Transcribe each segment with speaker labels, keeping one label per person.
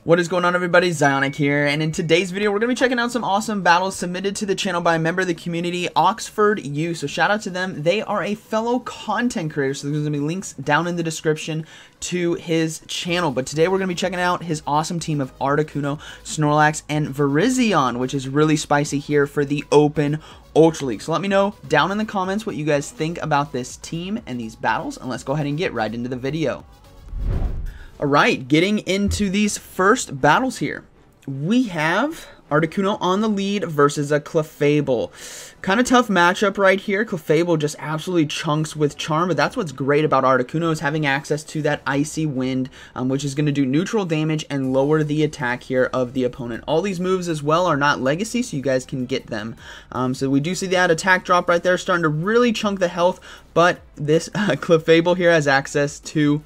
Speaker 1: What is going on, everybody? Zionic here, and in today's video we're going to be checking out some awesome battles submitted to the channel by a member of the community, Oxford U. So shout out to them. They are a fellow content creator, so there's going to be links down in the description to his channel. But today we're going to be checking out his awesome team of Articuno, Snorlax, and Virizion, which is really spicy here for the Open Ultra League. So let me know down in the comments what you guys think about this team and these battles, and let's go ahead and get right into the video. Alright, getting into these first battles here. We have Articuno on the lead versus a Clefable. Kind of tough matchup right here. Clefable just absolutely chunks with Charm, but that's what's great about Articuno is having access to that Icy Wind, which is going to do neutral damage and lower the attack here of the opponent. All these moves as well are not legacy, so you guys can get them. So we do see that attack drop right there starting to really chunk the health, but this Clefable here has access to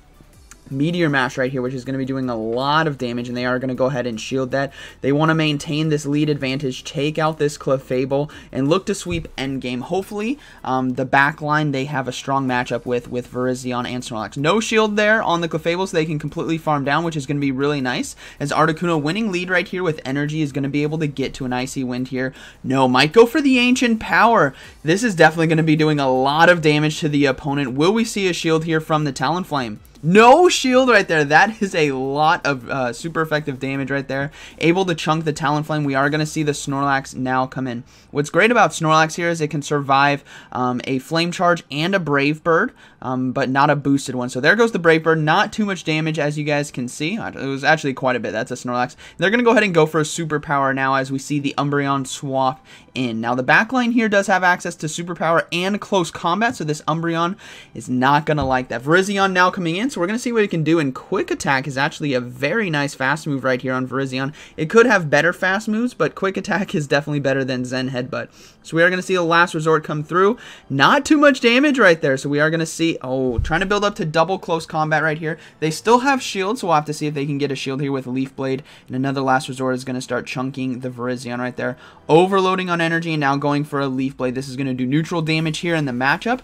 Speaker 1: Meteor Mash right here, which is going to be doing a lot of damage, and they are going to go ahead and shield that. They want to maintain this lead advantage, take out this Clefable, and look to sweep endgame. Hopefully, the back line they have a strong matchup with Virizion and Snorlax. No shield there on the Clefable, so they can completely farm down, which is going to be really nice, as Articuno winning lead right here with energy is going to be able to get to an Icy Wind here. No, might go for the Ancient Power. This is definitely going to be doing a lot of damage to the opponent. Will we see a shield here from the Talonflame? No shield right there. That is a lot of super effective damage right there. Able to chunk the Talonflame. We are going to see the Snorlax now come in. What's great about Snorlax here is it can survive a Flame Charge and a Brave Bird, but not a boosted one. So there goes the Brave Bird. Not too much damage, as you guys can see. It was actually quite a bit. That's a Snorlax. They're going to go ahead and go for a Superpower now as we see the Umbreon swap in. Now the backline here does have access to Superpower and Close Combat, so this Umbreon is not going to like that. Virizion now coming in, so we're going to see what it can do, and Quick Attack is actually a very nice fast move right here on Virizion. It could have better fast moves, but Quick Attack is definitely better than Zen Headbutt. So we are going to see a Last Resort come through. Not too much damage right there, so we are going to see, trying to build up to double Close Combat right here. They still have shield, so we'll have to see if they can get a shield here with Leaf Blade, and another Last Resort is going to start chunking the Virizion right there. Overloading on energy and now going for a Leaf Blade. This is going to do neutral damage here in the matchup.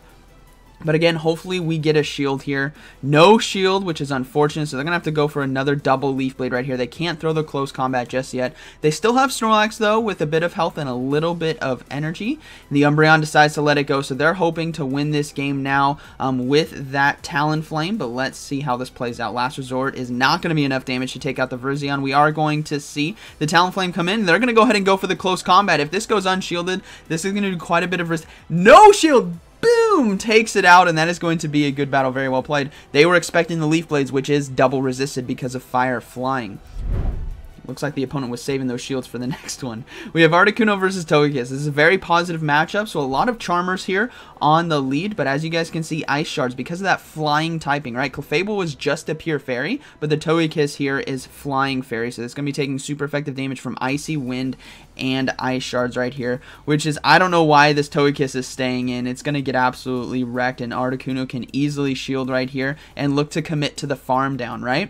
Speaker 1: But again, hopefully we get a shield here. No shield, which is unfortunate, so they're going to have to go for another double Leaf Blade right here. They can't throw the Close Combat just yet. They still have Snorlax, though, with a bit of health and a little bit of energy. The Umbreon decides to let it go, so they're hoping to win this game now with that Talonflame, but let's see how this plays out. Last Resort is not going to be enough damage to take out the Virizion. We are going to see the Talonflame come in. They're going to go ahead and go for the Close Combat. If this goes unshielded, this is going to do quite a bit of risk. No shield! Boom! Takes it out, and that is going to be a good battle. Very well played. They were expecting the Leaf Blades, which is double resisted because of fire flying. Looks like the opponent was saving those shields for the next one. We have Articuno versus Togekiss. This is a very positive matchup, so a lot of Charmers here on the lead, but as you guys can see, Ice Shards, because of that flying typing, right? Clefable was just a pure fairy, but the Togekiss here is flying fairy, so it's going to be taking super effective damage from Icy Wind and Ice Shards right here, which is, I don't know why this Togekiss is staying in. It's going to get absolutely wrecked, and Articuno can easily shield right here and look to commit to the farm down, right?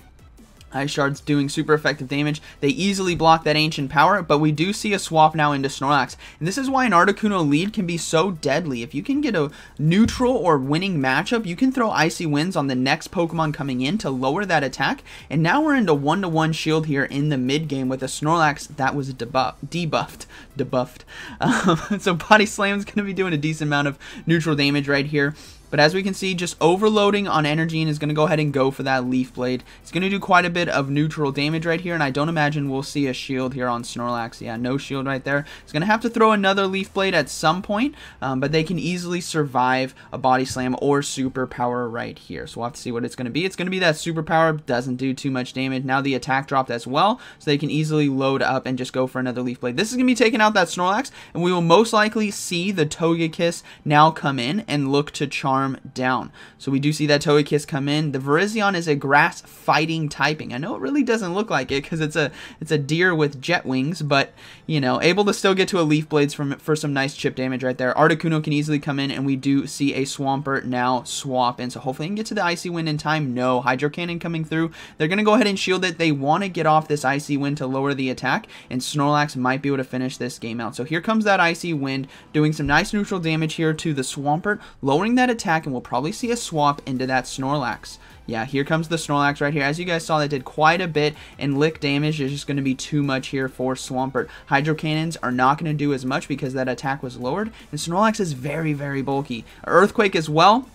Speaker 1: Ice Shards doing super effective damage. They easily block that Ancient Power, but we do see a swap now into Snorlax. And this is why an Articuno lead can be so deadly. If you can get a neutral or winning matchup, you can throw Icy Winds on the next Pokemon coming in to lower that attack. And now we're into 1-to-1 shield here in the mid game with a Snorlax that was debuffed. So Body Slam is going to be doing a decent amount of neutral damage right here. But as we can see, just overloading on energy and is going to go ahead and go for that Leaf Blade. It's going to do quite a bit of neutral damage right here, and I don't imagine we'll see a shield here on Snorlax. Yeah, no shield right there. It's going to have to throw another Leaf Blade at some point, but they can easily survive a Body Slam or Superpower right here. So we'll have to see what it's going to be. It's going to be that Superpower. Doesn't do too much damage. Now the attack dropped as well, so they can easily load up and just go for another Leaf Blade. This is going to be taking out that Snorlax, and we will most likely see the Togekiss now come in and look to charm down. So we do see that Togekiss come in. The Virizion is a grass fighting typing. I know it really doesn't look like it because it's a deer with jet wings, but you know, able to still get to a Leaf Blades for some nice chip damage right there. Articuno can easily come in, and we do see a Swampert now swap in. So hopefully they can get to the Icy Wind in time. No, Hydro Cannon coming through. They're going to go ahead and shield it. They want to get off this Icy Wind to lower the attack, and Snorlax might be able to finish this game out. So here comes that Icy Wind doing some nice neutral damage here to the Swampert, lowering that attack, and we'll probably see a swap into that Snorlax. Yeah, here comes the Snorlax right here. As you guys saw, that did quite a bit, and lick damage is just going to be too much here for Swampert. Hydro Cannons are not going to do as much because that attack was lowered, and Snorlax is very, very bulky. Earthquake as well.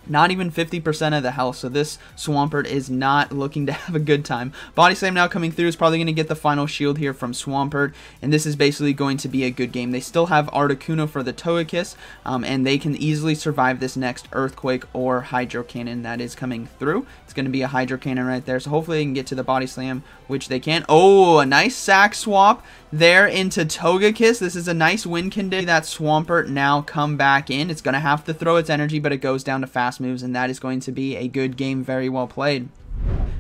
Speaker 1: Not even 50% of the health, so this Swampert is not looking to have a good time. Body Slam now coming through is probably going to get the final shield here from Swampert, and this is basically going to be a good game. They still have Articuno for the Togekiss, and they can easily survive this next Earthquake or Hydro Cannon that is coming through. It's going to be a Hydro Cannon right there, so hopefully they can get to the Body Slam, which they can. Oh, a nice sack swap there into Togekiss. This is a nice win condition. That Swampert now come back in. It's going to have to throw its energy, but it goes down to fast moves, and that is going to be a good game. Very well played.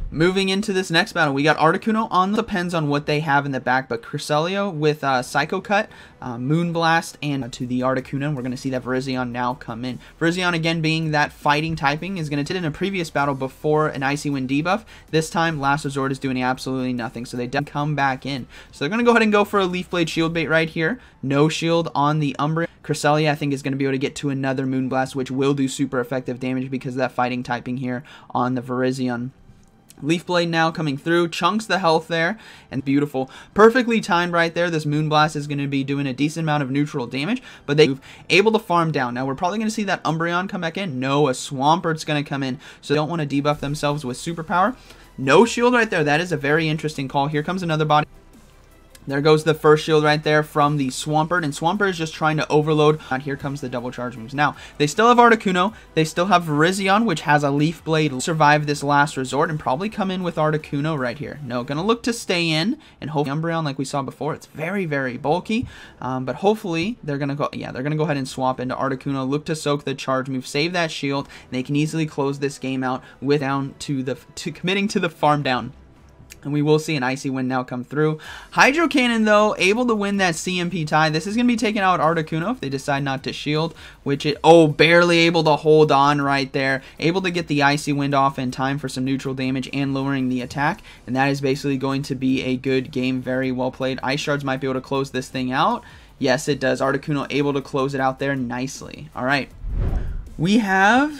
Speaker 1: Moving into this next battle, we got Articuno on. Depends on what they have in the back, but Cresselia with Psycho Cut, Moonblast, and to the Articuno. We're going to see that Virizion now come in. Virizion, again, being that fighting typing, is going to hit in a previous battle before an Icy Wind debuff. This time, Last Resort is doing absolutely nothing, so they don't come back in. So they're going to go ahead and go for a Leaf Blade Shield Bait right here. No shield on the Umbreon. Cresselia, I think, is going to be able to get to another Moonblast, which will do super effective damage because of that fighting typing here on the Virizion. Leaf Blade now coming through, chunks the health there, and beautiful. Perfectly timed right there. This Moonblast is going to be doing a decent amount of neutral damage, but they're able to farm down. Now, we're probably going to see that Umbreon come back in. No, a Swampert's going to come in, so they don't want to debuff themselves with superpower. No shield right there. That is a very interesting call. Here comes another body. There goes the first shield right there from the Swampert, and Swampert is just trying to overload. And here comes the double charge moves. Now, they still have Articuno. They still have Virizion, which has a Leaf Blade. Survive this Last Resort and probably come in with Articuno right here. No, gonna look to stay in, and hopefully Umbreon, like we saw before, it's very, very bulky. But hopefully they're gonna go. Yeah, they're gonna go ahead and swap into Articuno. Look to soak the charge move, save that shield. And they can easily close this game out with down to committing to the farm down. And we will see an Icy Wind now come through. Hydro Cannon, though, able to win that CMP tie. This is going to be taking out Articuno if they decide not to shield, which it, oh, barely able to hold on right there. Able to get the Icy Wind off in time for some neutral damage and lowering the attack. And that is basically going to be a good game. Very well played. Ice Shards might be able to close this thing out. Yes, it does. Articuno able to close it out there nicely. All right. We have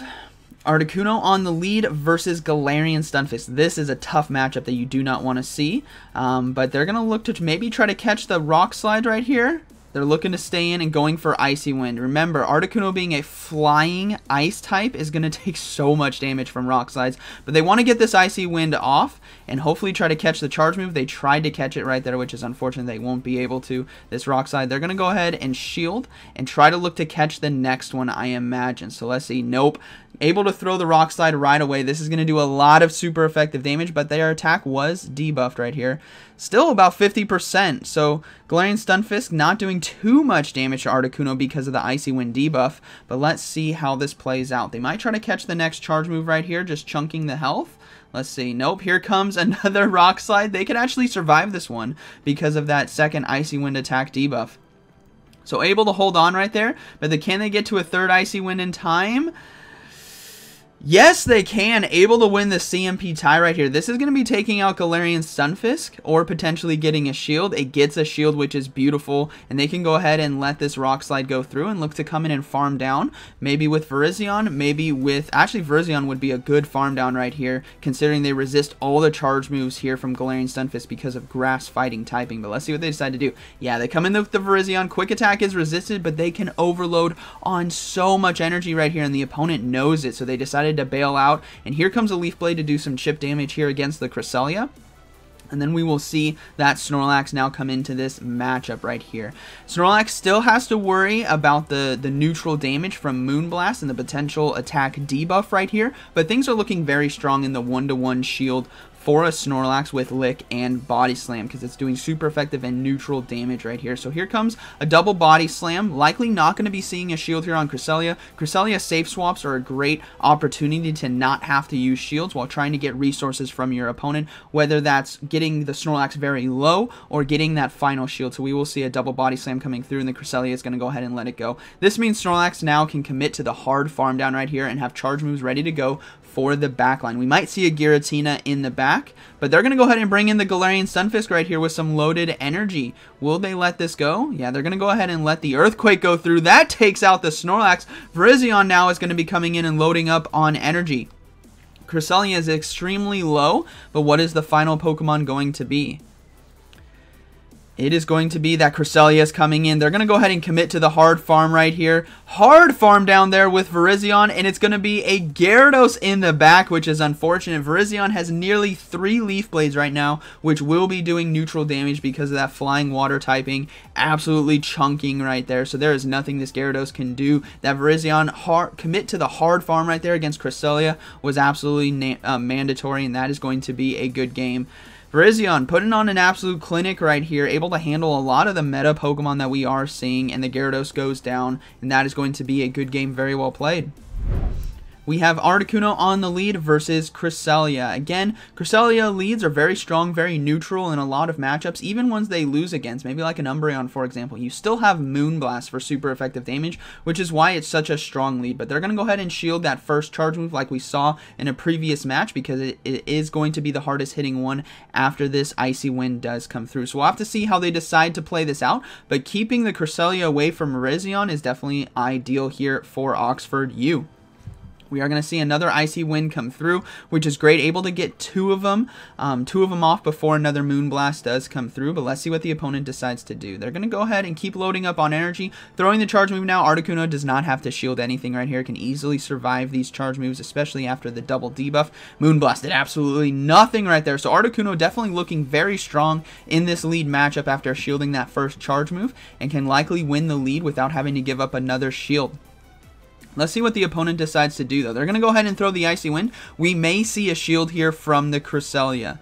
Speaker 1: Articuno on the lead versus Galarian Stunfisk. This is a tough matchup that you do not want to see, but they're going to look to maybe try to catch the Rock Slide right here. They're looking to stay in and going for Icy Wind. Remember, Articuno being a flying ice type is going to take so much damage from Rock Slides, but they want to get this Icy Wind off and hopefully try to catch the charge move. They tried to catch it right there, which is unfortunate. They won't be able to. This Rock Slide, they're going to go ahead and shield and try to look to catch the next one, I imagine. So let's see. Nope. Able to throw the Rock Slide right away. This is going to do a lot of super effective damage, but their attack was debuffed right here. Still about 50%, so Galarian Stunfisk not doing too much damage to Articuno because of the Icy Wind debuff, but let's see how this plays out. They might try to catch the next charge move right here, just chunking the health. Let's see. Nope, here comes another Rock Slide. They could actually survive this one because of that second Icy Wind attack debuff. So able to hold on right there, but can they get to a third Icy Wind in time? Yes, they can. Able to win the CMP tie right here. This is going to be taking out Galarian Stunfisk or potentially getting a shield. It gets a shield, which is beautiful, and they can go ahead and let this Rock Slide go through and look to come in and farm down. Maybe with Virizion, maybe with... Actually, Virizion would be a good farm down right here, considering they resist all the charge moves here from Galarian Stunfisk because of grass fighting typing. But let's see what they decide to do. Yeah, they come in with the Virizion. Quick attack is resisted, but they can overload on so much energy right here, and the opponent knows it, so they decided to bail out, and here comes a Leaf Blade to do some chip damage here against the Cresselia. And then we will see that Snorlax now come into this matchup right here. Snorlax still has to worry about the neutral damage from Moonblast and the potential attack debuff right here, but things are looking very strong in the 1-to-1 shield for a Snorlax with Lick and Body Slam because it's doing super effective and neutral damage right here. So here comes a double Body Slam. Likely not going to be seeing a shield here on Cresselia. Cresselia safe swaps are a great opportunity to not have to use shields while trying to get resources from your opponent, whether that's getting the Snorlax very low or getting that final shield. So we will see a double Body Slam coming through, and the Cresselia is going to go ahead and let it go. This means Snorlax now can commit to the hard farm down right here and have charge moves ready to go for the backline. We might see a Giratina in the back, but they're going to go ahead and bring in the Galarian Stunfisk right here with some loaded energy. Will they let this go? Yeah, they're going to go ahead and let the Earthquake go through. That takes out the Snorlax. Virizion now is going to be coming in and loading up on energy. Cresselia is extremely low, but what is the final Pokemon going to be? It is going to be that Cresselia is coming in. They're going to go ahead and commit to the hard farm right here. Hard farm down there with Virizion, and it's going to be a Gyarados in the back, which is unfortunate. Virizion has nearly 3 Leaf Blades right now, which will be doing neutral damage because of that flying water typing. Absolutely chunking right there. So there is nothing this Gyarados can do. That Virizion commit to the hard farm right there against Cresselia was absolutely mandatory, and that is going to be a good game. Virizion putting on an absolute clinic right here, able to handle a lot of the meta Pokemon that we are seeing, and the Gyarados goes down, and that is going to be a good game, very well played. We have Articuno on the lead versus Cresselia. Again, Cresselia leads are very strong, very neutral in a lot of matchups, even ones they lose against, maybe like an Umbreon, for example. You still have Moonblast for super effective damage, which is why it's such a strong lead. But they're going to go ahead and shield that first charge move like we saw in a previous match, because it is going to be the hardest hitting one after this Icy Wind does come through. So we'll have to see how they decide to play this out, but keeping the Cresselia away from Virizion is definitely ideal here for Oxford U. We are going to see another Icy Wind come through, which is great. Able to get two of them off before another Moonblast does come through. But let's see what the opponent decides to do. They're going to go ahead and keep loading up on energy. Throwing the charge move now. Articuno does not have to shield anything right here. Can easily survive these charge moves, especially after the double debuff. Moonblast did absolutely nothing right there. So Articuno definitely looking very strong in this lead matchup after shielding that first charge move, and can likely win the lead without having to give up another shield. Let's see what the opponent decides to do, though. They're going to go ahead and throw the Icy Wind. We may see a shield here from the Cresselia.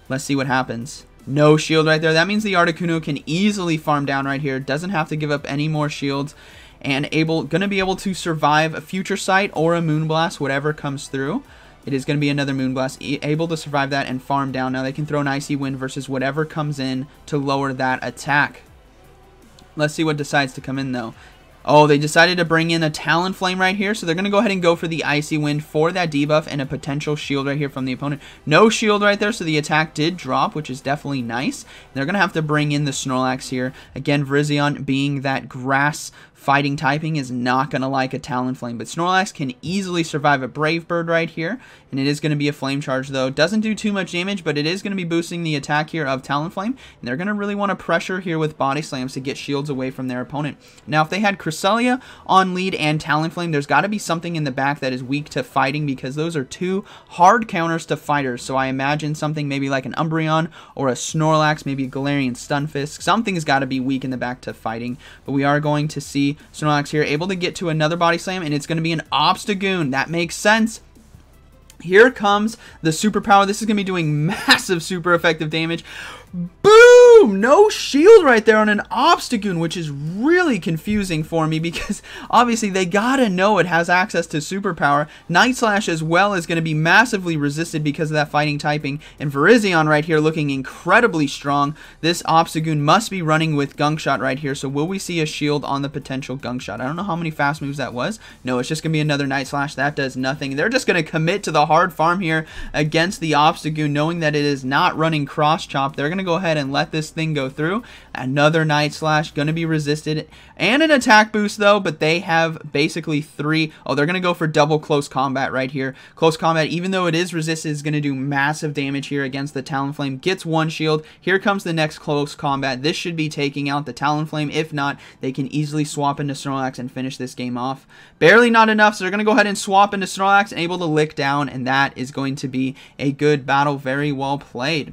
Speaker 1: Let's see what happens. No shield right there. That means the Articuno can easily farm down right here. Doesn't have to give up any more shields. And going to be able to survive a Future Sight or a Moonblast, whatever comes through. It is going to be another Moonblast. Able to survive that and farm down. Now they can throw an Icy Wind versus whatever comes in to lower that attack. Let's see what decides to come in, though. Oh, they decided to bring in a Talonflame right here, so they're going to go ahead and go for the Icy Wind for that debuff and a potential shield right here from the opponent. No shield right there, so the attack did drop, which is definitely nice. They're going to have to bring in the Snorlax here. Again, Virizion being that grass fighting typing is not going to like a Talonflame, but Snorlax can easily survive a Brave Bird right here, and it is going to be a Flame Charge, though. Doesn't do too much damage, but it is going to be boosting the attack here of Talonflame, and they're going to really want to pressure here with Body Slams to get shields away from their opponent. Now, if they had Cresselia on lead and Talonflame, there's got to be something in the back that is weak to fighting, because those are two hard counters to fighters, so I imagine something maybe like an Umbreon or a Snorlax, maybe a Galarian Stunfisk. Something's got to be weak in the back to fighting, but we are going to see Snorlax here able to get to another Body Slam, and it's going to be an Obstagoon. That makes sense. Here comes the superpower. This is going to be doing massive super effective damage. Boom! No shield right there on an Obstagoon, which is really confusing for me, because obviously they gotta know it has access to superpower. Night Slash as well is going to be massively resisted because of that fighting typing, and Virizion right here looking incredibly strong. This Obstagoon must be running with Gunk Shot right here, so will we see a shield on the potential Gunk Shot? I don't know how many fast moves that was. No, it's just going to be another Night Slash. That does nothing. They're just going to commit to the hard farm here against the Obstagoon, knowing that it is not running Cross Chop. They're going to go ahead and let this thing go through. Another Night Slash, going to be resisted, and an attack boost though, but they have basically three. Oh, they're going to go for double Close Combat right here. Close Combat, even though it is resisted, is going to do massive damage here against the Talonflame. Gets one shield. Here comes the next Close Combat. This should be taking out the Talonflame. If not, they can easily swap into Snorlax and finish this game off. Barely not enough, so they're going to go ahead and swap into Snorlax and able to lick down, and that is going to be a good battle. Very well played.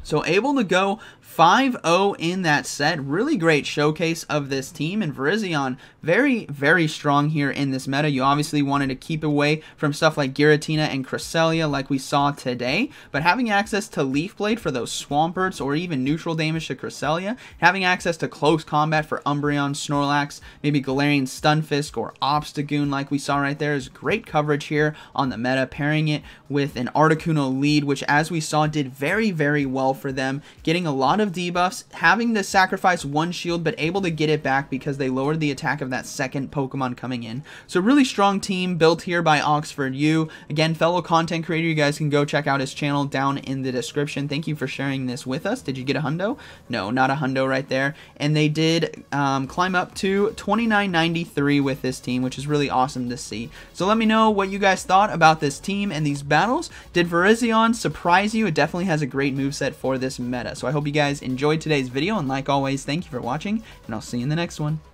Speaker 1: So able to go 5-0 in that set. Really great showcase of this team, and Virizion very, very strong here in this meta. You obviously wanted to keep away from stuff like Giratina and Cresselia like we saw today, but having access to Leaf Blade for those Swamperts or even neutral damage to Cresselia, having access to Close Combat for Umbreon, Snorlax, maybe Galarian Stunfisk or Obstagoon like we saw right there is great coverage here on the meta, pairing it with an Articuno lead, which as we saw did very, very well well for them, getting a lot of debuffs, having to sacrifice one shield but able to get it back because they lowered the attack of that second Pokemon coming in. So really strong team built here by Oxford U. Again, fellow content creator, you guys can go check out his channel down in the description. Thank you for sharing this with us. Did you get a hundo? No, not a hundo right there. And they did climb up to 2993 with this team, which is really awesome to see. So let me know what you guys thought about this team and these battles. Did Virizion surprise you? It definitely has a great moveset for this meta. So I hope you guys enjoyed today's video, and like always, thank you for watching, and I'll see you in the next one.